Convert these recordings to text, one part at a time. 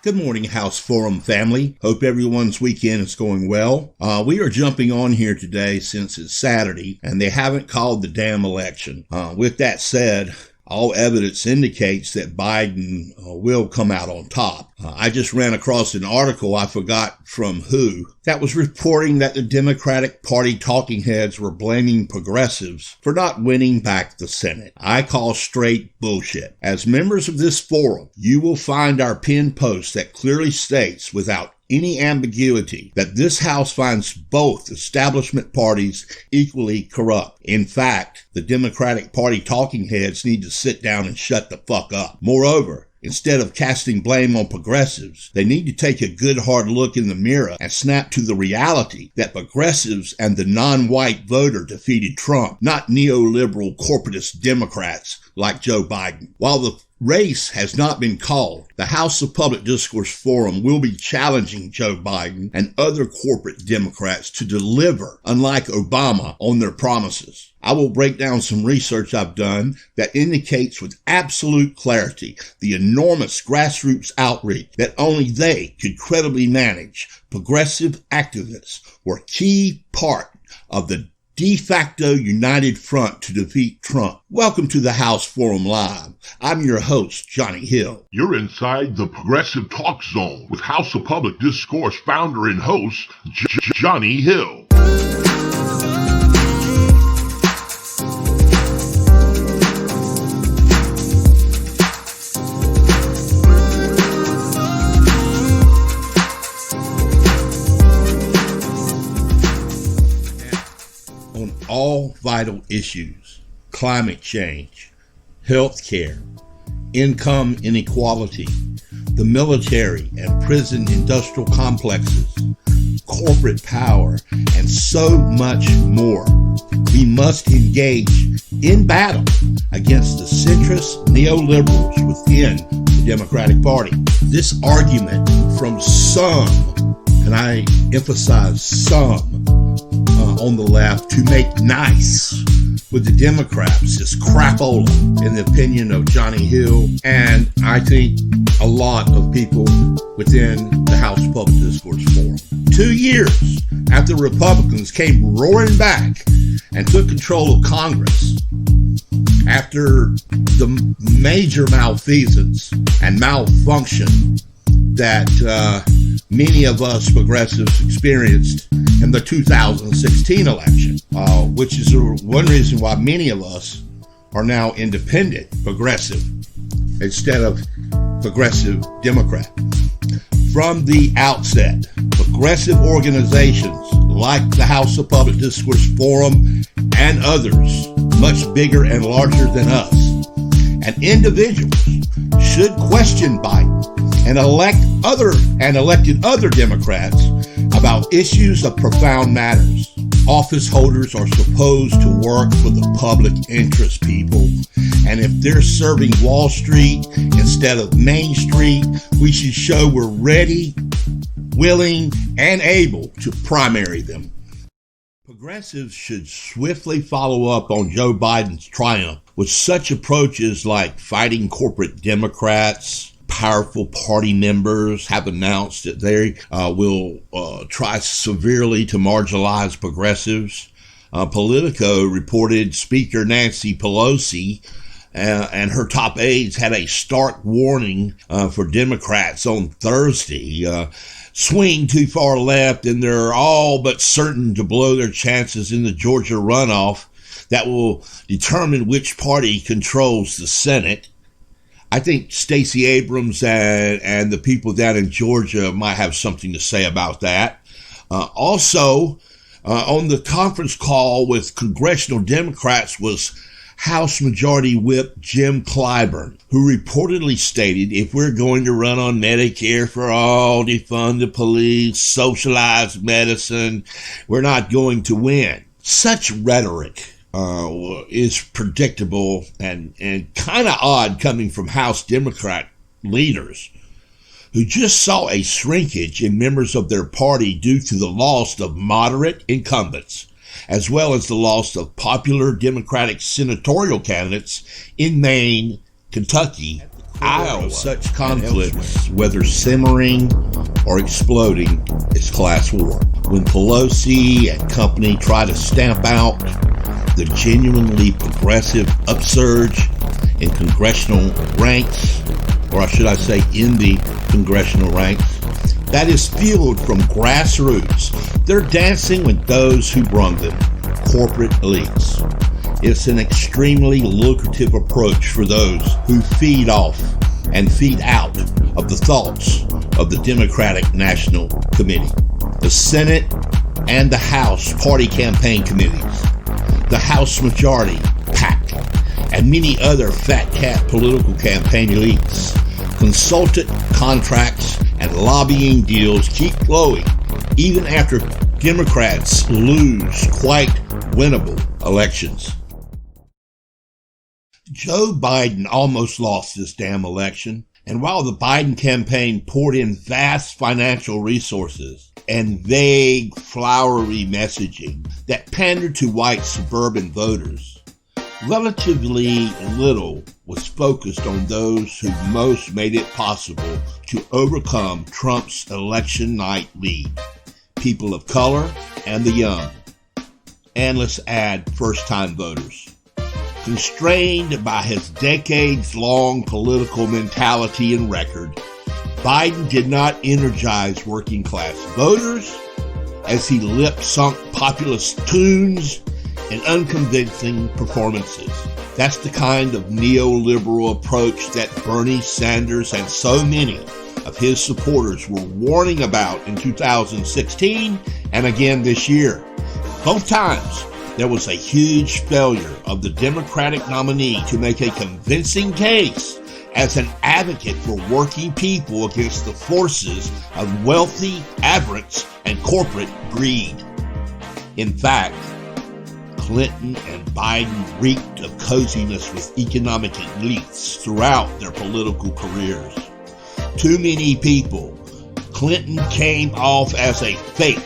Good morning, House Forum family. Hope everyone's weekend is going well. We are jumping on here today since it's Saturday and they haven't called the damn election. With that said, all evidence indicates that Biden will come out on top. I just ran across an article, I forgot from who, that was reporting that the Democratic Party talking heads were blaming progressives for not winning back the Senate. I call straight bullshit. As members of this forum, you will find our pinned post that clearly states without any ambiguity that this House finds both establishment parties equally corrupt. In fact, the Democratic Party talking heads need to sit down and shut the fuck up. Moreover, instead of casting blame on progressives, they need to take a good hard look in the mirror and snap to the reality that progressives and the non-white voter defeated Trump, not neoliberal corporatist Democrats like Joe Biden. While the race has not been called, the House of Public Discourse Forum will be challenging Joe Biden and other corporate Democrats to deliver, unlike Obama, on their promises. I will break down some research I've done that indicates with absolute clarity the enormous grassroots outreach that only they could credibly manage. Progressive activists were a key part of the de facto united front to defeat Trump. Welcome to the House Forum Live. I'm your host, Johnny Hill. You're inside the Progressive Talk Zone with House of Public Discourse founder and host, Johnny Hill. All vital issues, climate change, health care, income inequality, the military and prison industrial complexes, corporate power, and so much more. We must engage in battle against the centrist neoliberals within the Democratic Party. This argument from some, and I emphasize some, on the left to make nice with the Democrats is crapola, in the opinion of Johnny Hill, and I think a lot of people within the House Public Discourse Forum. 2 years after Republicans came roaring back and took control of Congress, after the major malfeasance and malfunction that many of us progressives experienced in the 2016 election, which is one reason why many of us are now independent progressive instead of progressive Democrat. From the outset, progressive organizations like the House of Public Discourse Forum and others much bigger and larger than us, and individuals should question Biden and elected other Democrats about issues of profound matters. Office holders are supposed to work for the public interest, people. And if they're serving Wall Street instead of Main Street, we should show we're ready, willing, and able to primary them. Progressives should swiftly follow up on Joe Biden's triumph with such approaches like fighting corporate Democrats. Powerful party members have announced that they will try severely to marginalize progressives. Politico reported Speaker Nancy Pelosi and her top aides had a stark warning for Democrats on Thursday. Swing too far left and they're all but certain to blow their chances in the Georgia runoff that will determine which party controls the Senate. I think Stacey Abrams and the people down in Georgia might have something to say about that. Also, on the conference call with congressional Democrats was House Majority Whip Jim Clyburn, who reportedly stated, if we're going to run on Medicare for all, defund the police, socialize medicine, we're not going to win. Such rhetoric is predictable and kind of odd coming from House Democrat leaders who just saw a shrinkage in members of their party due to the loss of moderate incumbents, as well as the loss of popular Democratic senatorial candidates in Maine, Kentucky, Iowa. Such conflicts, whether simmering or exploding, is class war. When Pelosi and company try to stamp out the genuinely progressive upsurge in congressional ranks, or should I say in the congressional ranks, that is fueled from grassroots. They're dancing with those who brung them, corporate elites. It's an extremely lucrative approach for those who feed off and feed out of the thoughts of the Democratic National Committee, the Senate and the House party campaign committees, the House Majority PAC, and many other fat cat political campaign elites. Consultant contracts and lobbying deals keep flowing even after Democrats lose quite winnable elections. Joe Biden almost lost this damn election, and while the Biden campaign poured in vast financial resources and vague, flowery messaging that pandered to white suburban voters, relatively little was focused on those who most made it possible to overcome Trump's election night lead: people of color and the young. And let's add first-time voters. Constrained by his decades-long political mentality and record, Biden did not energize working-class voters as he lip-sunk populist tunes and unconvincing performances. That's the kind of neoliberal approach that Bernie Sanders and so many of his supporters were warning about in 2016 and again this year. Both times, there was a huge failure of the Democratic nominee to make a convincing case as an advocate for working people against the forces of wealthy avarice and corporate greed. In fact, Clinton and Biden reeked of coziness with economic elites throughout their political careers. Too many people. Clinton came off as a fake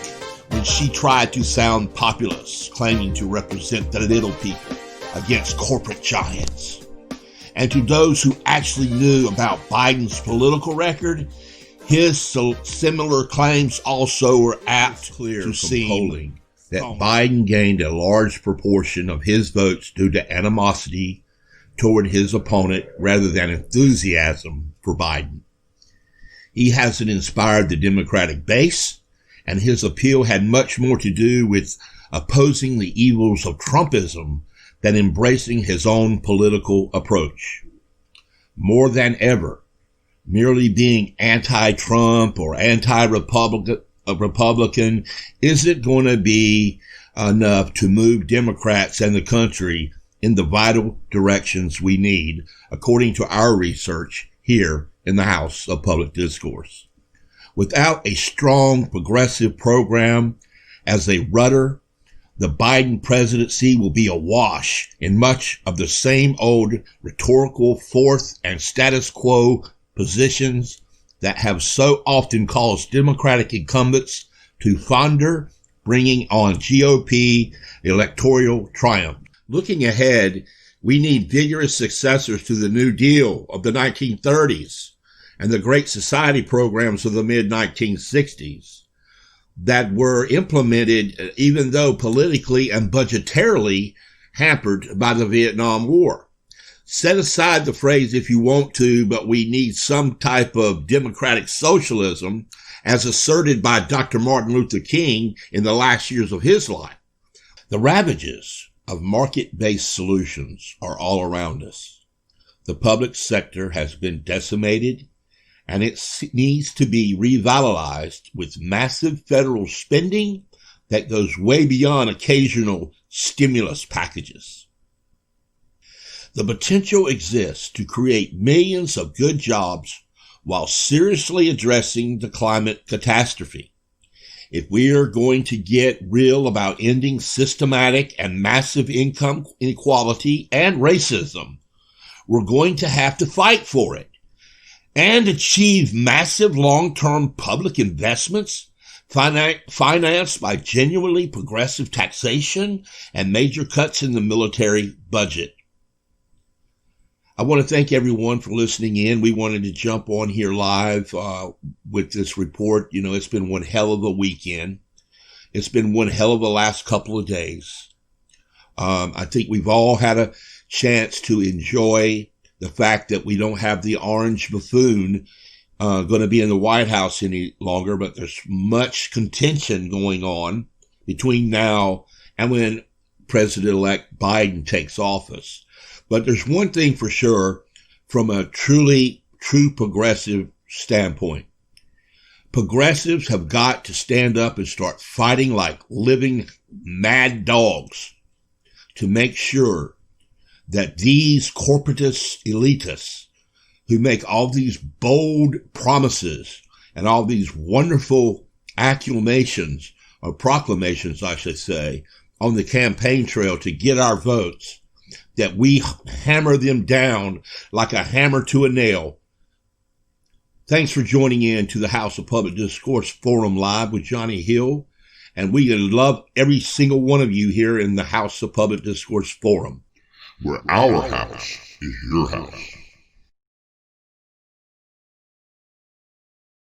when she tried to sound populist, claiming to represent the little people against corporate giants. And to those who actually knew about Biden's political record, his similar claims also were apt to seem polling that Biden gained a large proportion of his votes due to animosity toward his opponent rather than enthusiasm for Biden. He hasn't inspired the Democratic base, and his appeal had much more to do with opposing the evils of Trumpism than embracing his own political approach. More than ever, merely being anti-Trump or anti-Republican isn't going to be enough to move Democrats and the country in the vital directions we need, according to our research here in the House of Public Discourse. Without a strong progressive program as a rudder, the Biden presidency will be awash in much of the same old rhetorical fourth and status quo positions that have so often caused Democratic incumbents to founder, bringing on GOP electoral triumph. Looking ahead, we need vigorous successors to the New Deal of the 1930s and the Great Society programs of the mid-1960s that were implemented even though politically and budgetarily hampered by the Vietnam War. Set aside the phrase "if you want to, but we need some type of democratic socialism," as asserted by Dr. Martin Luther King in the last years of his life. The ravages of market-based solutions are all around us. The public sector has been decimated, and it needs to be revitalized with massive federal spending that goes way beyond occasional stimulus packages. The potential exists to create millions of good jobs while seriously addressing the climate catastrophe. If we are going to get real about ending systematic and massive income inequality and racism, we're going to have to fight for it and achieve massive long-term public investments financed by genuinely progressive taxation and major cuts in the military budget. I want to thank everyone for listening in. We wanted to jump on here live with this report. You know, it's been one hell of a weekend. It's been one hell of a last couple of days. I think we've all had a chance to enjoy the fact that we don't have the orange buffoon going to be in the White House any longer, but there's much contention going on between now and when President-elect Biden takes office. But there's one thing for sure from a true progressive standpoint. Progressives have got to stand up and start fighting like living mad dogs to make sure that these corporatist elitists who make all these bold promises and all these wonderful acclamations or proclamations, I should say, on the campaign trail to get our votes, that we hammer them down like a hammer to a nail. Thanks for joining in to the House of Public Discourse Forum Live with Johnny Hill. And we love every single one of you here in the House of Public Discourse Forum. Where our house is your house.